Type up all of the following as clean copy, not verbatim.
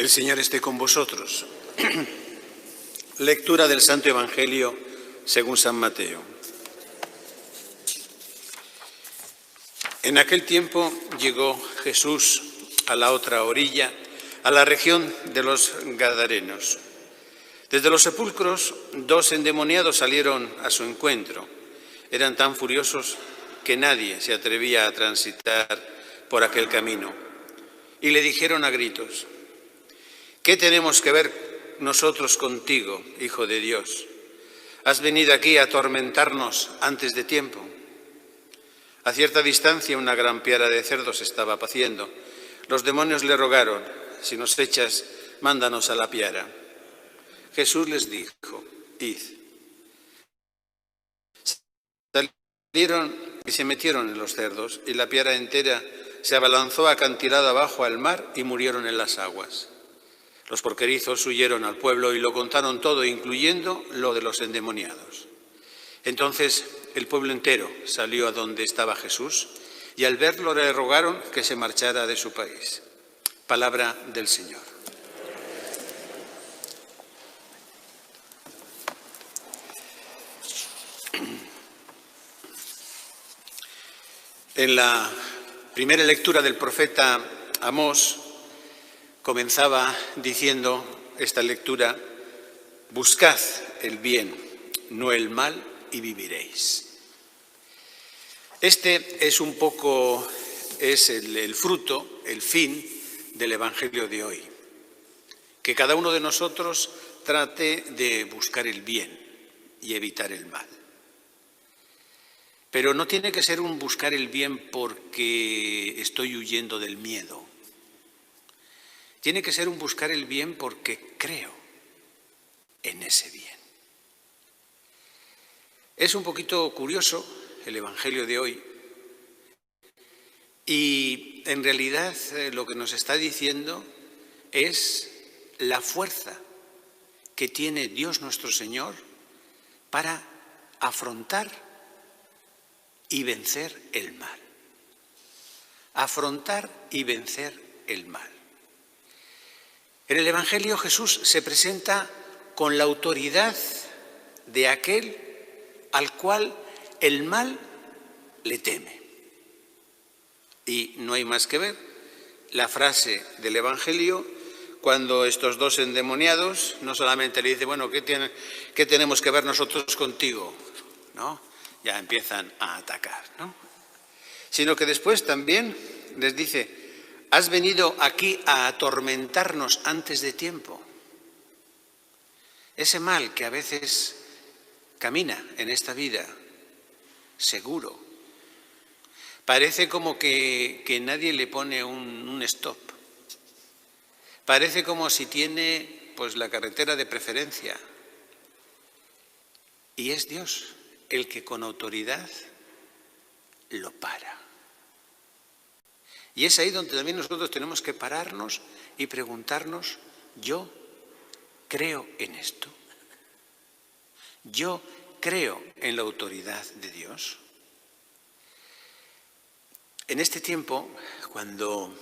El Señor esté con vosotros. Lectura del Santo Evangelio según San Mateo. En aquel tiempo llegó Jesús a la otra orilla, a la región de los Gadarenos. Desde los sepulcros, 2 endemoniados salieron a su encuentro. Eran tan furiosos que nadie se atrevía a transitar por aquel camino. Y le dijeron a gritos: ¿qué tenemos que ver nosotros contigo, Hijo de Dios? ¿Has venido aquí a atormentarnos antes de tiempo? A cierta distancia una gran piara de cerdos estaba paciendo. Los demonios le rogaron: si nos echas, mándanos a la piara. Jesús les dijo: id. Salieron y se metieron en los cerdos, y la piara entera se abalanzó acantilada abajo al mar y murieron en las aguas. Los porquerizos huyeron al pueblo y lo contaron todo, incluyendo lo de los endemoniados. Entonces el pueblo entero salió a donde estaba Jesús y al verlo le rogaron que se marchara de su país. Palabra del Señor. En la primera lectura del profeta Amós comenzaba diciendo esta lectura: buscad el bien, no el mal, y viviréis. Este es un poco el fruto, el fin del Evangelio de hoy. Que cada uno de nosotros trate de buscar el bien y evitar el mal. Pero no tiene que ser un buscar el bien porque estoy huyendo del miedo. Tiene que ser un buscar el bien porque creo en ese bien. Es un poquito curioso el Evangelio de hoy y en realidad lo que nos está diciendo es la fuerza que tiene Dios nuestro Señor para afrontar y vencer el mal. Afrontar y vencer el mal. En el Evangelio Jesús se presenta con la autoridad de aquel al cual el mal le teme. Y no hay más que ver la frase del Evangelio cuando estos 2 endemoniados no solamente le dicen: bueno, ¿qué tenemos que ver nosotros contigo? ¿No? Ya empiezan a atacar, ¿no? Sino que después también les dice: has venido aquí a atormentarnos antes de tiempo. Ese mal que a veces camina en esta vida seguro, parece como que nadie le pone un stop. Parece como si tiene pues la carretera de preferencia. Y es Dios el que con autoridad lo para. Y es ahí donde también nosotros tenemos que pararnos y preguntarnos: ¿yo creo en esto? ¿Yo creo en la autoridad de Dios? En este tiempo, cuando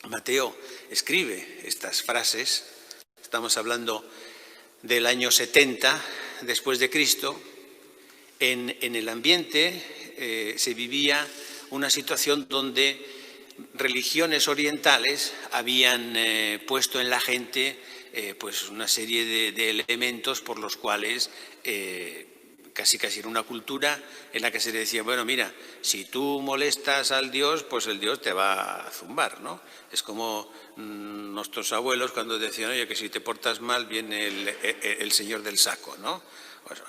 Mateo escribe estas frases, estamos hablando del año 70 después de Cristo, en el ambiente se vivía una situación donde religiones orientales habían puesto en la gente pues una serie de elementos por los cuales casi era una cultura en la que se le decía: bueno, mira, si tú molestas al Dios, pues el Dios te va a zumbar, ¿no? Es como nuestros abuelos cuando decían: oye, que si te portas mal viene el señor del saco, ¿no? Pues,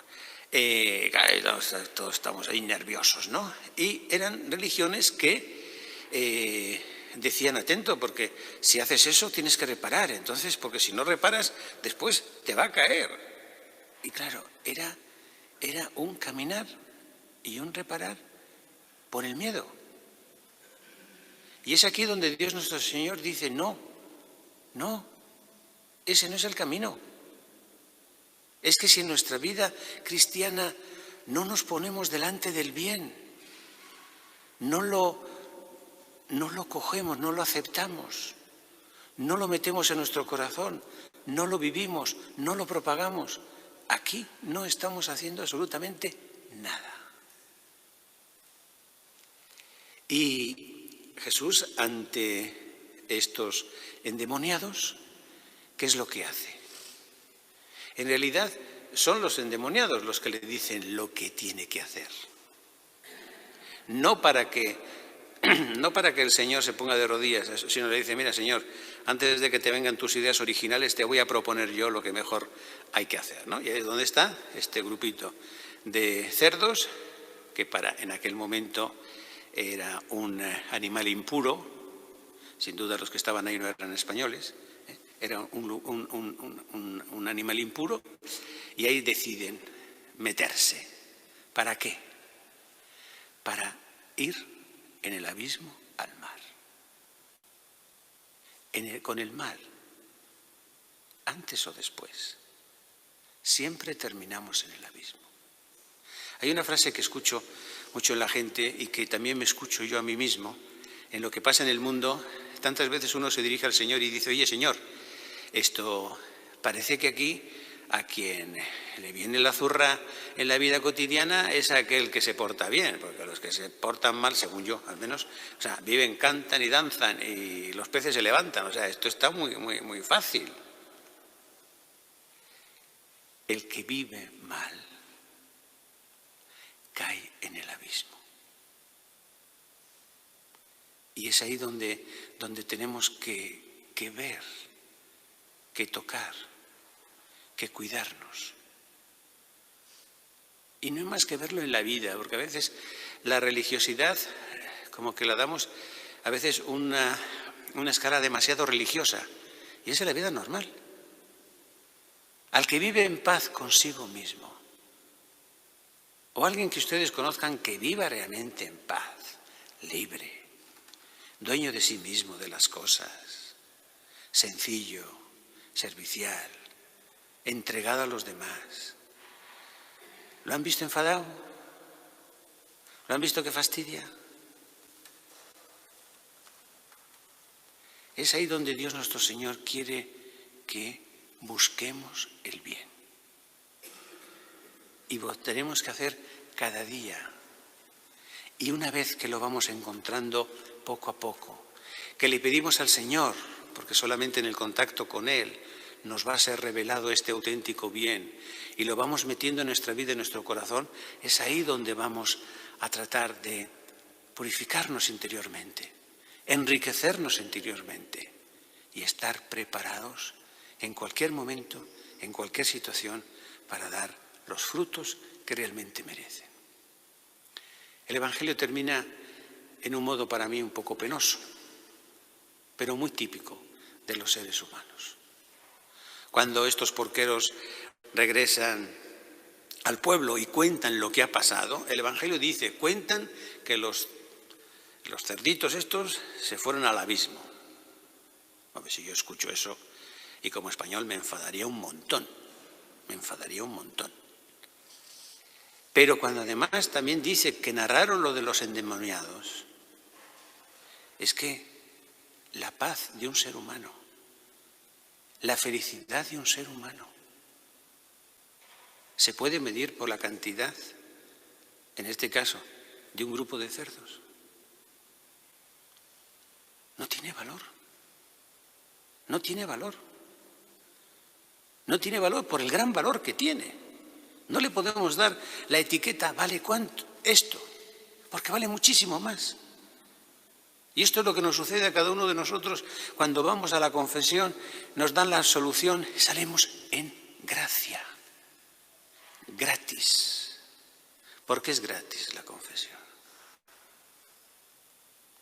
todos estamos ahí nerviosos, ¿no? Y eran religiones que decían: atento, porque si haces eso tienes que reparar, entonces, porque si no reparas, después te va a caer. Y claro, era un caminar y un reparar por el miedo. Y es aquí donde Dios nuestro Señor dice: no, ese no es el camino. Es que si en nuestra vida cristiana no nos ponemos delante del bien, no lo cogemos, no lo aceptamos, no lo metemos en nuestro corazón, no lo vivimos, no lo propagamos, aquí no estamos haciendo absolutamente nada. Y Jesús, ante estos endemoniados, ¿qué es lo que hace? En realidad son los endemoniados los que le dicen lo que tiene que hacer. No para que el Señor se ponga de rodillas, sino le dice, mira, Señor, antes de que te vengan tus ideas originales, te voy a proponer yo lo que mejor hay que hacer, ¿no? Y ahí es donde está este grupito de cerdos, que en aquel momento era un animal impuro, sin duda los que estaban ahí no eran españoles, era un animal impuro, y ahí deciden meterse. ¿Para qué? Para ir en el abismo al mar. Con el mal, antes o después, siempre terminamos en el abismo. Hay una frase que escucho mucho en la gente y que también me escucho yo a mí mismo. En lo que pasa en el mundo, tantas veces uno se dirige al Señor y dice, oye, Señor, esto parece que aquí a quien le viene la zurra en la vida cotidiana es aquel que se porta bien, porque los que se portan mal, según yo al menos, o sea, viven, cantan y danzan y los peces se levantan, o sea, esto está muy fácil. El que vive mal cae en el abismo. Y es ahí donde tenemos que ver, que tocar, que cuidarnos. Y no hay más que verlo en la vida, porque a veces la religiosidad, como que la damos a veces una escala demasiado religiosa, y esa es la vida normal. Al que vive en paz consigo mismo, o alguien que ustedes conozcan que viva realmente en paz, libre, dueño de sí mismo, de las cosas, sencillo, servicial, entregado a los demás. ¿Lo han visto enfadado? ¿Lo han visto que fastidia? Es ahí donde Dios nuestro Señor quiere que busquemos el bien. Y lo tenemos que hacer cada día. Y una vez que lo vamos encontrando poco a poco, que le pedimos al Señor, porque solamente en el contacto con Él nos va a ser revelado este auténtico bien, y lo vamos metiendo en nuestra vida, en nuestro corazón, es ahí donde vamos a tratar de purificarnos interiormente, enriquecernos interiormente y estar preparados en cualquier momento, en cualquier situación, para dar los frutos que realmente merecen. El Evangelio termina en un modo para mí un poco penoso, pero muy típico de los seres humanos. Cuando estos porqueros regresan al pueblo y cuentan lo que ha pasado, el Evangelio dice, cuentan que los cerditos estos se fueron al abismo. A ver, si yo escucho eso, y como español me enfadaría un montón. Pero cuando además también dice que narraron lo de los endemoniados, es que la paz de un ser humano, la felicidad de un ser humano, se puede medir por la cantidad, en este caso, de un grupo de cerdos. No tiene valor. No tiene valor. No tiene valor por el gran valor que tiene. No le podemos dar la etiqueta, ¿vale cuánto? Esto, porque vale muchísimo más. Y esto es lo que nos sucede a cada uno de nosotros cuando vamos a la confesión, nos dan la absolución, salimos en gracia, gratis. ¿Por qué es gratis la confesión?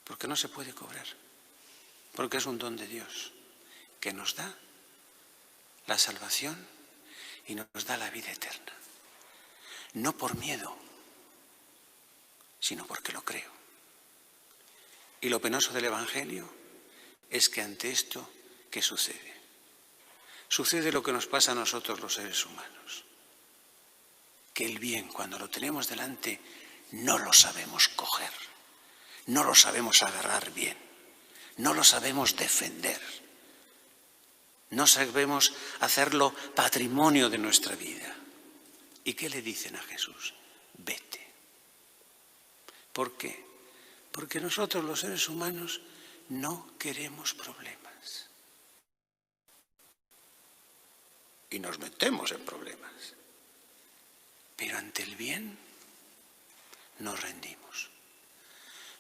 Porque no se puede cobrar, porque es un don de Dios que nos da la salvación y nos da la vida eterna. No por miedo, sino porque lo creo. Y lo penoso del Evangelio es que ante esto, ¿qué sucede? Sucede lo que nos pasa a nosotros los seres humanos. Que el bien, cuando lo tenemos delante, no lo sabemos coger, no lo sabemos agarrar bien, no lo sabemos defender, No sabemos hacerlo patrimonio de nuestra vida. ¿Y qué le dicen a Jesús? Vete. ¿Por qué? Porque nosotros los seres humanos no queremos problemas. Y nos metemos en problemas. Pero ante el bien nos rendimos.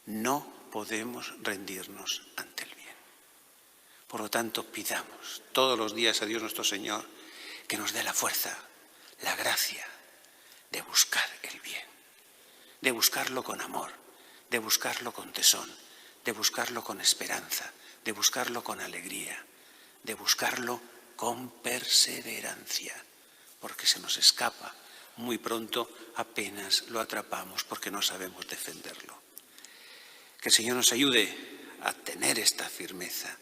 No podemos rendirnos ante el bien. Por lo tanto, pidamos todos los días a Dios nuestro Señor que nos dé la fuerza, la gracia de buscar el bien, de buscarlo con amor, de buscarlo con tesón, de buscarlo con esperanza, de buscarlo con alegría, de buscarlo con perseverancia, porque se nos escapa muy pronto, apenas lo atrapamos porque no sabemos defenderlo. Que el Señor nos ayude a tener esta firmeza,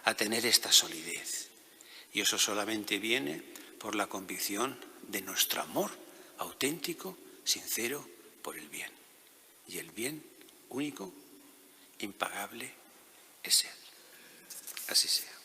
a tener esta solidez. Y eso solamente viene por la convicción de nuestro amor auténtico, sincero, por el bien. Y el bien único, impagable, es Él. Así sea.